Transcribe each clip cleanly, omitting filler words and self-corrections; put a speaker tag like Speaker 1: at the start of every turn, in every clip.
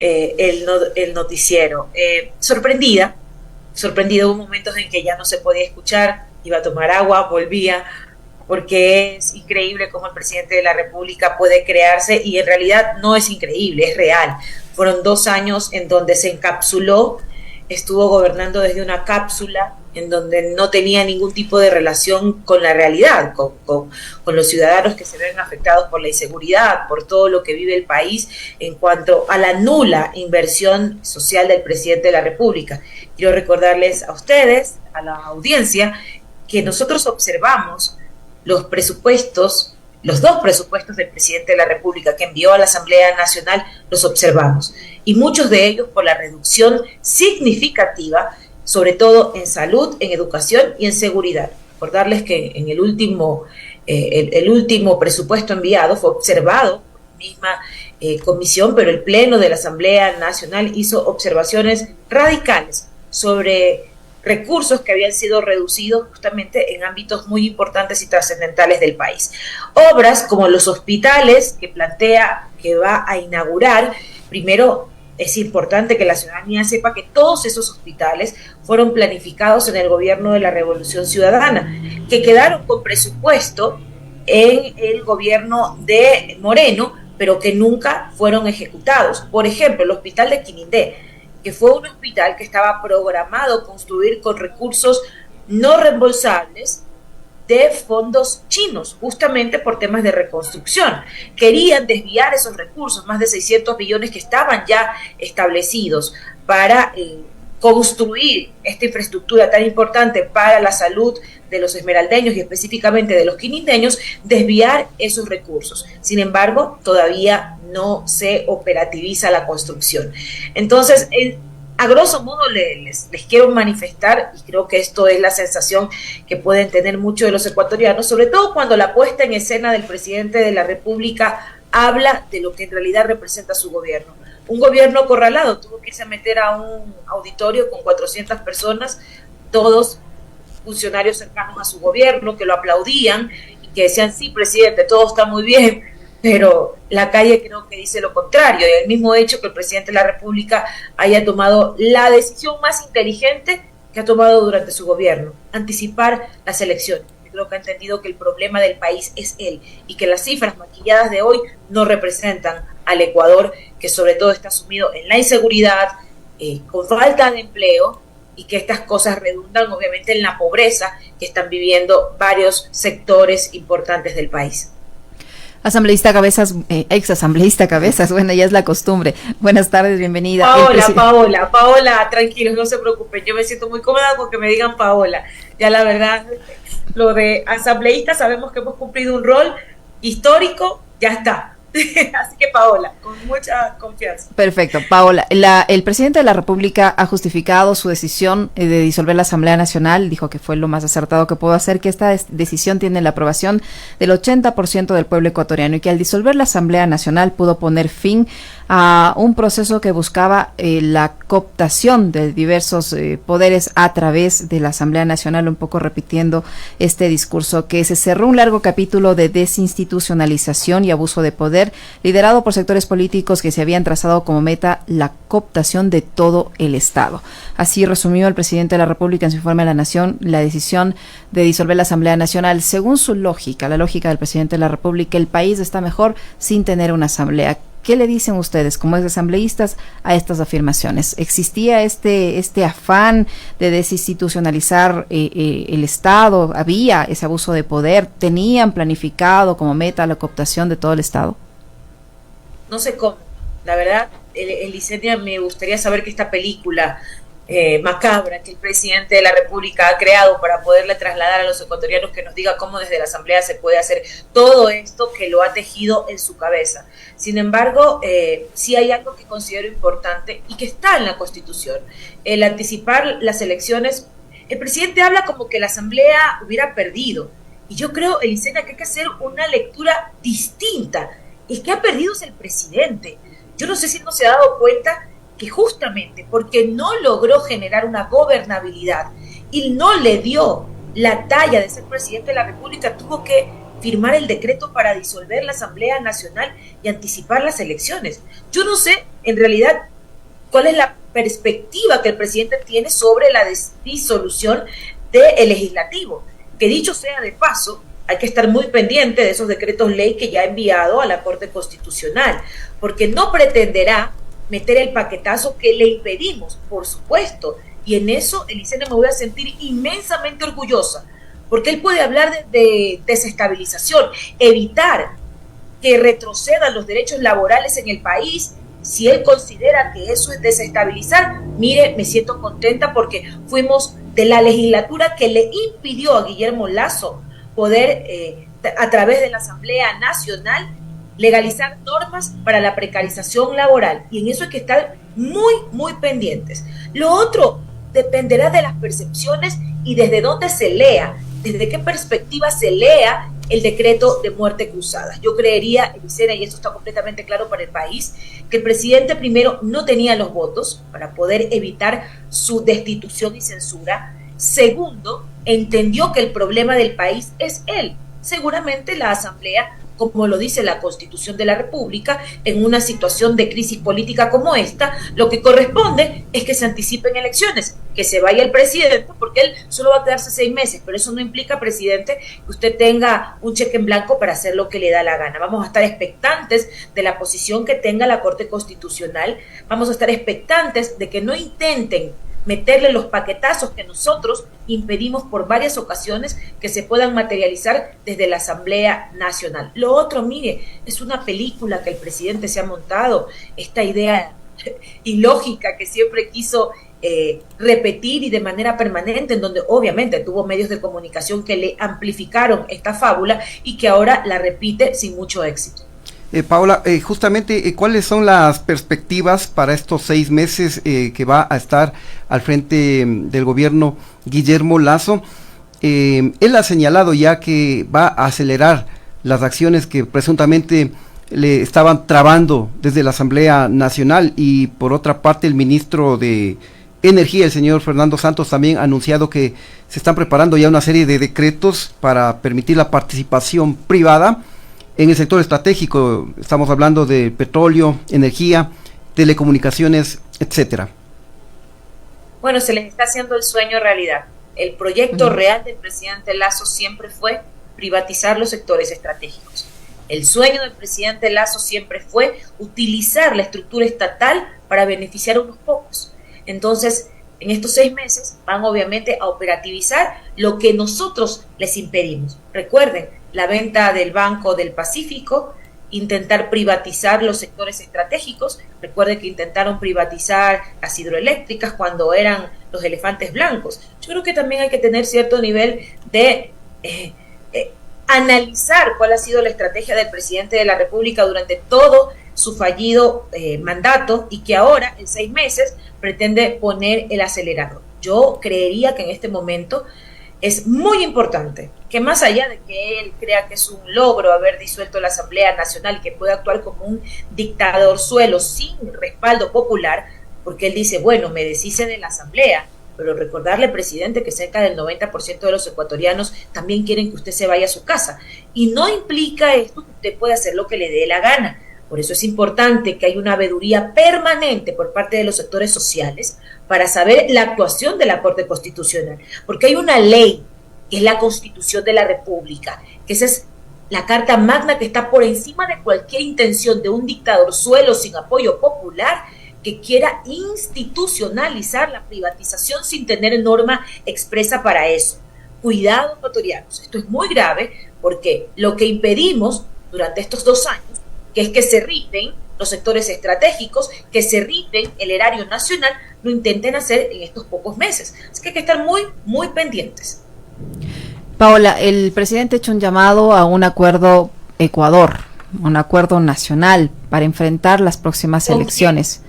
Speaker 1: el noticiero. Sorprendida, hubo momentos en que ya no se podía escuchar, iba a tomar agua, volvía, porque es increíble cómo el presidente de la República puede crearse, y en realidad no es increíble, es real. Fueron 2 años en donde se encapsuló, estuvo gobernando desde una cápsula en donde no tenía ningún tipo de relación con la realidad, con los ciudadanos que se ven afectados por la inseguridad, por todo lo que vive el país en cuanto a la nula inversión social del presidente de la República. Quiero recordarles a ustedes, a la audiencia, que nosotros observamos los presupuestos, los 2 presupuestos del presidente de la República que envió a la Asamblea Nacional, los observamos, y muchos de ellos por la reducción significativa, sobre todo en salud, en educación y en seguridad. Recordarles que en el último presupuesto enviado fue observado por la misma comisión, pero el Pleno de la Asamblea Nacional hizo observaciones radicales sobre recursos que habían sido reducidos justamente en ámbitos muy importantes y trascendentales del país. Obras como los hospitales que plantea que va a inaugurar. Primero, es importante que la ciudadanía sepa que todos esos hospitales fueron planificados en el gobierno de la Revolución Ciudadana, que quedaron con presupuesto en el gobierno de Moreno, pero que nunca fueron ejecutados. Por ejemplo, el hospital de Quinindé, que fue un hospital que estaba programado construir con recursos no reembolsables de fondos chinos, justamente por temas de reconstrucción. Querían desviar esos recursos, más de 600 millones que estaban ya establecidos para construir esta infraestructura tan importante para la salud de los esmeraldeños y específicamente de los quinindeños, desviar esos recursos. Sin embargo, todavía no se operativiza la construcción. Entonces, a grosso modo les quiero manifestar, y creo que esto es la sensación que pueden tener muchos de los ecuatorianos, sobre todo cuando la puesta en escena del presidente de la República habla de lo que en realidad representa su gobierno. Un gobierno acorralado, tuvo que irse a meter a un auditorio con 400 personas, todos funcionarios cercanos a su gobierno, que lo aplaudían y que decían, sí, presidente, todo está muy bien, pero la calle creo que dice lo contrario, y el mismo hecho que el presidente de la República haya tomado la decisión más inteligente que ha tomado durante su gobierno, anticipar las elecciones. Yo creo que ha entendido que el problema del país es él, y que las cifras maquilladas de hoy no representan al Ecuador, que sobre todo está sumido en la inseguridad, con falta de empleo, y que estas cosas redundan obviamente en la pobreza que están viviendo varios sectores importantes del país.
Speaker 2: Asambleísta Cabezas, ex asambleísta Cabezas, bueno, ya es la costumbre. Buenas tardes, bienvenida.
Speaker 1: Paola, tranquilos, no se preocupen, yo me siento muy cómoda con que me digan Paola. Ya la verdad, lo de asambleísta sabemos que hemos cumplido un rol histórico, ya está. Así que Paola, con mucha confianza.
Speaker 2: Perfecto, Paola. El presidente de la República ha justificado su decisión de disolver la Asamblea Nacional, dijo que fue lo más acertado que pudo hacer, que esta decisión tiene la aprobación del 80% del pueblo ecuatoriano y que al disolver la Asamblea Nacional pudo poner fin a un proceso que buscaba la cooptación de diversos poderes a través de la Asamblea Nacional, un poco repitiendo este discurso, que se cerró un largo capítulo de desinstitucionalización y abuso de poder, liderado por sectores políticos que se habían trazado como meta la cooptación de todo el Estado. Así resumió el presidente de la República en su informe a la Nación la decisión de disolver la Asamblea Nacional. Según su lógica, la lógica del presidente de la República, el país está mejor sin tener una asamblea. ¿Qué le dicen ustedes como asambleístas a estas afirmaciones? ¿Existía este afán de desinstitucionalizar el Estado? ¿Había ese abuso de poder? ¿Tenían planificado como meta la cooptación de todo el Estado?
Speaker 1: No sé cómo. La verdad, Elisenia, me gustaría saber que esta película macabra que el presidente de la República ha creado para poderle trasladar a los ecuatorianos, que nos diga cómo desde la Asamblea se puede hacer todo esto que lo ha tejido en su cabeza. Sin embargo, sí hay algo que considero importante y que está en la Constitución: el anticipar las elecciones. El presidente habla como que la Asamblea hubiera perdido, y yo creo, Elisena, que hay que hacer una lectura distinta. El que ha perdido es el presidente. Yo no sé si no se ha dado cuenta que justamente porque no logró generar una gobernabilidad y no le dio la talla de ser presidente de la República, tuvo que firmar el decreto para disolver la Asamblea Nacional y anticipar las elecciones. Yo no sé, en realidad, cuál es la perspectiva que el presidente tiene sobre la disolución del legislativo. Que dicho sea de paso, hay que estar muy pendiente de esos decretos ley que ya ha enviado a la Corte Constitucional, porque no pretenderá meter el paquetazo que le impedimos, por supuesto, y en eso, Elisenda, me voy a sentir inmensamente orgullosa, porque él puede hablar de desestabilización, evitar que retrocedan los derechos laborales en el país. Si él considera que eso es desestabilizar, mire, me siento contenta porque fuimos de la legislatura que le impidió a Guillermo Lasso poder, a través de la Asamblea Nacional, legalizar normas para la precarización laboral. Y en eso hay que estar muy pendientes. Lo otro dependerá de las percepciones y desde dónde se lea, desde qué perspectiva se lea el decreto de muerte cruzada. Yo creería, Elisenda, y esto está completamente claro para el país, que el presidente primero no tenía los votos para poder evitar su destitución y censura. Segundo, entendió que el problema del país es él. Seguramente la Asamblea, como lo dice la Constitución de la República, en una situación de crisis política como esta, lo que corresponde es que se anticipen elecciones, que se vaya el presidente, porque él solo va a quedarse 6 meses, pero eso no implica, presidente, que usted tenga un cheque en blanco para hacer lo que le da la gana. Vamos a estar expectantes de la posición que tenga la Corte Constitucional, vamos a estar expectantes de que no intenten meterle los paquetazos que nosotros impedimos por varias ocasiones que se puedan materializar desde la Asamblea Nacional. Lo otro, mire, es una película que el presidente se ha montado, esta idea ilógica que siempre quiso repetir y de manera permanente, en donde obviamente tuvo medios de comunicación que le amplificaron esta fábula y que ahora la repite sin mucho éxito.
Speaker 3: Paola, justamente, ¿cuáles son las perspectivas para estos 6 meses que va a estar al frente del gobierno Guillermo Lasso? Él ha señalado ya que va a acelerar las acciones que presuntamente le estaban trabando desde la Asamblea Nacional, y por otra parte el ministro de Energía, el señor Fernando Santos, también ha anunciado que se están preparando ya una serie de decretos para permitir la participación privada en el sector estratégico. Estamos hablando de petróleo, energía, telecomunicaciones, etcétera.
Speaker 1: Bueno, se les está haciendo el sueño realidad. El proyecto real del presidente Lasso siempre fue privatizar los sectores estratégicos. El sueño del presidente Lasso siempre fue utilizar la estructura estatal para beneficiar a unos pocos. Entonces, en estos 6 meses van obviamente a operativizar lo que nosotros les impedimos. Recuerden, la venta del Banco del Pacífico, intentar privatizar los sectores estratégicos. Recuerden que intentaron privatizar las hidroeléctricas cuando eran los elefantes blancos. Yo creo que también hay que tener cierto nivel de analizar cuál ha sido la estrategia del presidente de la República durante todo su fallido mandato, y que ahora, en 6 meses, pretende poner el acelerador. Yo creería que en este momento es muy importante que, más allá de que él crea que es un logro haber disuelto la Asamblea Nacional, que puede actuar como un dictador suelo sin respaldo popular, porque él dice, bueno, me deshice de la Asamblea, pero recordarle, presidente, que cerca del 90% de los ecuatorianos también quieren que usted se vaya a su casa, y no implica esto que usted pueda hacer lo que le dé la gana. Por eso es importante que haya una veeduría permanente por parte de los sectores sociales para saber la actuación de la Corte Constitucional, porque hay una ley, que es la Constitución de la República, que esa es la carta magna que está por encima de cualquier intención de un dictador suelo sin apoyo popular que quiera institucionalizar la privatización sin tener norma expresa para eso. Cuidado, ecuatorianos, esto es muy grave, porque lo que impedimos durante estos 2 años, que es que se riten los sectores estratégicos, que se riten el erario nacional, lo intenten hacer en estos pocos meses. Así que hay que estar muy pendientes.
Speaker 2: Paola, el presidente ha hecho un llamado a un acuerdo Ecuador, un acuerdo nacional para enfrentar las próximas elecciones.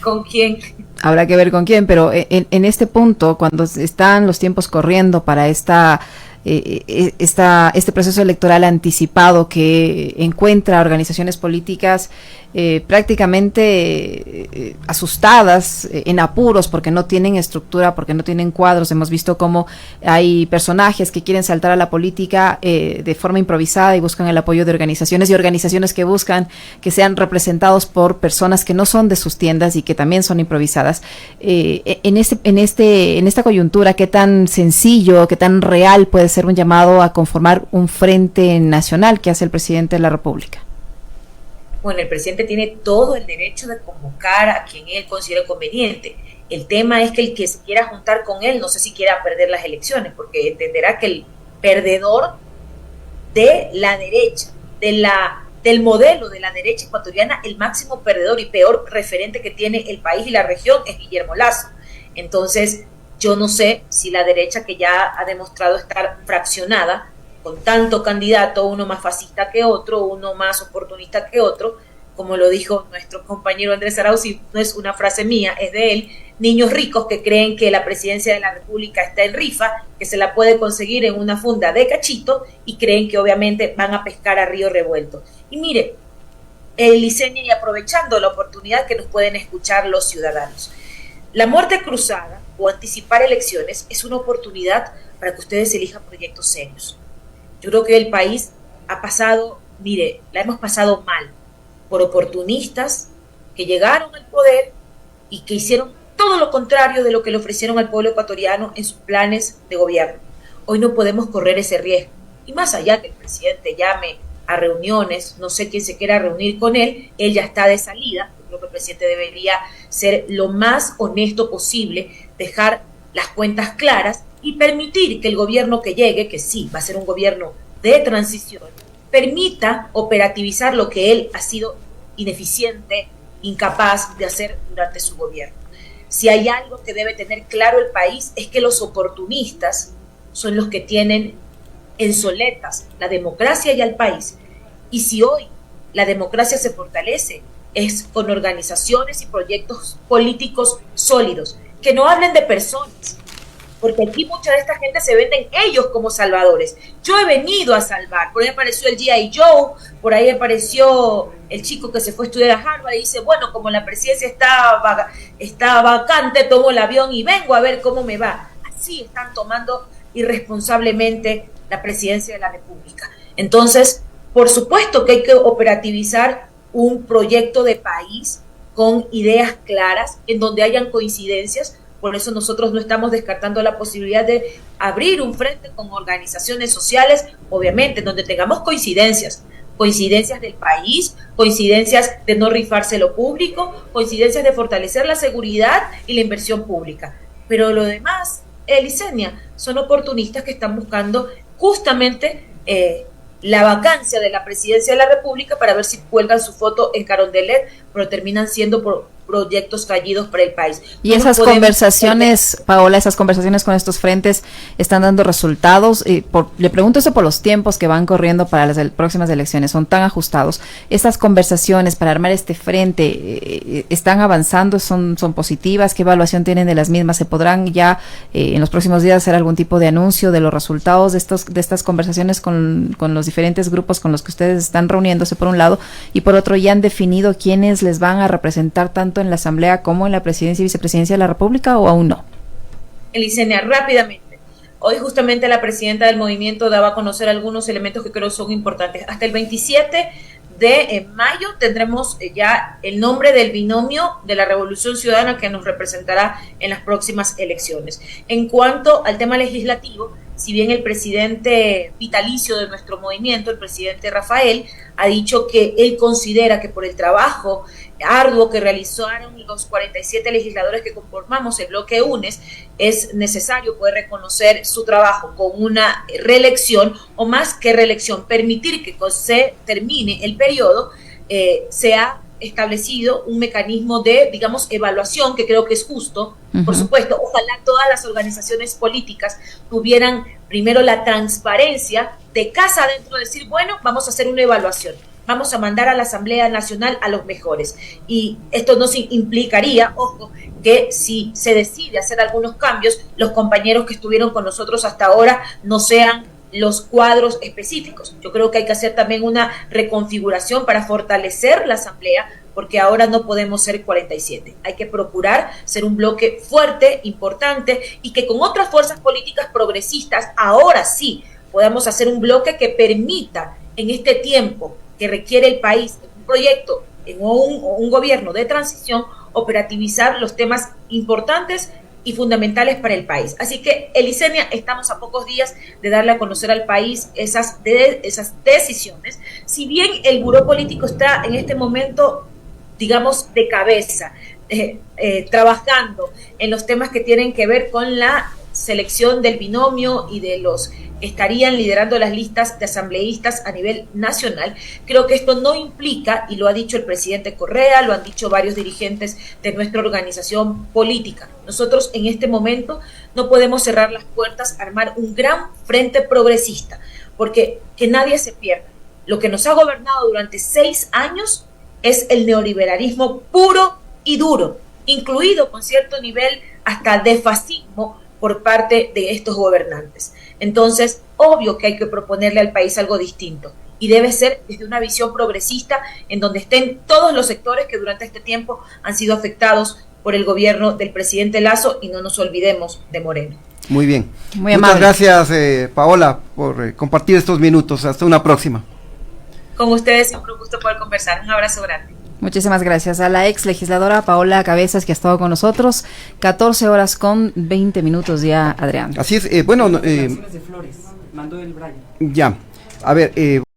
Speaker 1: ¿Con quién?
Speaker 2: Habrá que ver con quién, pero en este punto, cuando están los tiempos corriendo para esta este proceso electoral anticipado que encuentra organizaciones políticas prácticamente asustadas, en apuros, porque no tienen estructura, porque no tienen cuadros. Hemos visto cómo hay personajes que quieren saltar a la política de forma improvisada y buscan el apoyo de organizaciones, y organizaciones que buscan que sean representados por personas que no son de sus tiendas y que también son improvisadas. En esta coyuntura, ¿qué tan sencillo, qué tan real puede ser un llamado a conformar un frente nacional que hace el presidente de la República?
Speaker 1: Bueno, el presidente tiene todo el derecho de convocar a quien él considere conveniente. El tema es que el que se quiera juntar con él, no sé si quiera perder las elecciones, porque entenderá que el perdedor de la derecha, del modelo de la derecha ecuatoriana, el máximo perdedor y peor referente que tiene el país y la región es Guillermo Lasso. Entonces, yo no sé si la derecha, que ya ha demostrado estar fraccionada, con tanto candidato, uno más fascista que otro, uno más oportunista que otro, como lo dijo nuestro compañero Andrés Arauz, y no es una frase mía, es de él, niños ricos que creen que la presidencia de la República está en rifa, que se la puede conseguir en una funda de cachito, y creen que obviamente van a pescar a río revuelto. Y mire, Licenia, y aprovechando la oportunidad que nos pueden escuchar los ciudadanos, la muerte cruzada o anticipar elecciones es una oportunidad para que ustedes elijan proyectos serios. Yo creo que el país ha pasado, mire, la hemos pasado mal por oportunistas que llegaron al poder y que hicieron todo lo contrario de lo que le ofrecieron al pueblo ecuatoriano en sus planes de gobierno. Hoy no podemos correr ese riesgo. Y más allá que el presidente llame a reuniones, no sé quién se quiera reunir con él ya está de salida. Yo creo que el presidente debería ser lo más honesto posible, dejar las cuentas claras y permitir que el gobierno que llegue, que sí, va a ser un gobierno de transición, permita operativizar lo que él ha sido ineficiente, incapaz de hacer durante su gobierno. Si hay algo que debe tener claro el país es que los oportunistas son los que tienen en soletas la democracia y al país. Y si hoy la democracia se fortalece, es con organizaciones y proyectos políticos sólidos, que no hablen de personas, porque aquí mucha de esta gente se venden ellos como salvadores. Yo he venido a salvar. Por ahí apareció el G.I. Joe, por ahí apareció el chico que se fue a estudiar a Harvard y dice, bueno, como la presidencia está vacante, tomo el avión y vengo a ver cómo me va. Así están tomando irresponsablemente la presidencia de la República. Entonces, por supuesto que hay que operativizar un proyecto de país con ideas claras, en donde hayan coincidencias. Por eso nosotros no estamos descartando la posibilidad de abrir un frente con organizaciones sociales, obviamente, donde tengamos coincidencias del país, coincidencias de no rifarse lo público, coincidencias de fortalecer la seguridad y la inversión pública. Pero lo demás, Licenia, son oportunistas que están buscando justamente la vacancia de la presidencia de la República para ver si cuelgan su foto en Carondelet, pero terminan siendo proyectos fallidos para el país.
Speaker 2: Y esas conversaciones, Paola, esas conversaciones con estos frentes están dando resultados. Le pregunto eso por los tiempos que van corriendo para las próximas elecciones, son tan ajustados. ¿Estas conversaciones para armar este frente están avanzando, son positivas? ¿Qué evaluación tienen de las mismas? ¿Se podrán ya en los próximos días hacer algún tipo de anuncio de los resultados de estas conversaciones con los diferentes grupos con los que ustedes están reuniéndose, por un lado, y por otro, ya han definido quiénes les van a representar tanto en la Asamblea como en la Presidencia y Vicepresidencia de la República, o aún no?
Speaker 1: Licenia, rápidamente. Hoy justamente la presidenta del movimiento daba a conocer algunos elementos que creo son importantes. Hasta el 27 de mayo tendremos ya el nombre del binomio de la Revolución Ciudadana que nos representará en las próximas elecciones. En cuanto al tema legislativo, si bien el presidente vitalicio de nuestro movimiento, el presidente Rafael, ha dicho que él considera que por el trabajo arduo que realizaron los 47 legisladores que conformamos el bloque UNES, es necesario poder reconocer su trabajo con una reelección, o más que reelección, permitir que se termine el periodo. Se ha establecido un mecanismo de, digamos, evaluación que creo que es justo. Por supuesto, ojalá todas las organizaciones políticas tuvieran primero la transparencia de casa adentro, de decir, bueno, vamos a hacer una evaluación, vamos a mandar a la Asamblea Nacional a los mejores. Y esto no implicaría, ojo, que si se decide hacer algunos cambios, los compañeros que estuvieron con nosotros hasta ahora no sean los cuadros específicos. Yo creo que hay que hacer también una reconfiguración para fortalecer la Asamblea, porque ahora no podemos ser 47. Hay que procurar ser un bloque fuerte, importante, y que con otras fuerzas políticas progresistas, ahora sí, podamos hacer un bloque que permita en este tiempo que requiere el país, un proyecto, en un gobierno de transición, operativizar los temas importantes y fundamentales para el país. Así que, Elisenia, estamos a pocos días de darle a conocer al país esas decisiones. Si bien el Buró Político está en este momento, digamos, de cabeza, trabajando en los temas que tienen que ver con la selección del binomio y de los que estarían liderando las listas de asambleístas a nivel nacional, creo que esto no implica, y lo ha dicho el presidente Correa, lo han dicho varios dirigentes de nuestra organización política, nosotros en este momento no podemos cerrar las puertas, armar un gran frente progresista, porque que nadie se pierda. Lo que nos ha gobernado durante 6 años es el neoliberalismo puro y duro, incluido con cierto nivel hasta de fascismo por parte de estos gobernantes. Entonces, obvio que hay que proponerle al país algo distinto, y debe ser desde una visión progresista en donde estén todos los sectores que durante este tiempo han sido afectados por el gobierno del presidente Lasso, y no nos olvidemos de Moreno.
Speaker 3: Muy bien.
Speaker 2: Muy
Speaker 3: Muchas
Speaker 2: amable.
Speaker 3: gracias, Paola, por compartir estos minutos. Hasta una próxima.
Speaker 1: Con ustedes siempre un gusto poder conversar. Un abrazo grande.
Speaker 2: Muchísimas gracias a la ex legisladora Paola Cabezas, que ha estado con nosotros. 14:20 ya, Adrián.
Speaker 3: Así es, bueno...
Speaker 4: De Flores, mandó el Brian.
Speaker 3: ya, a ver...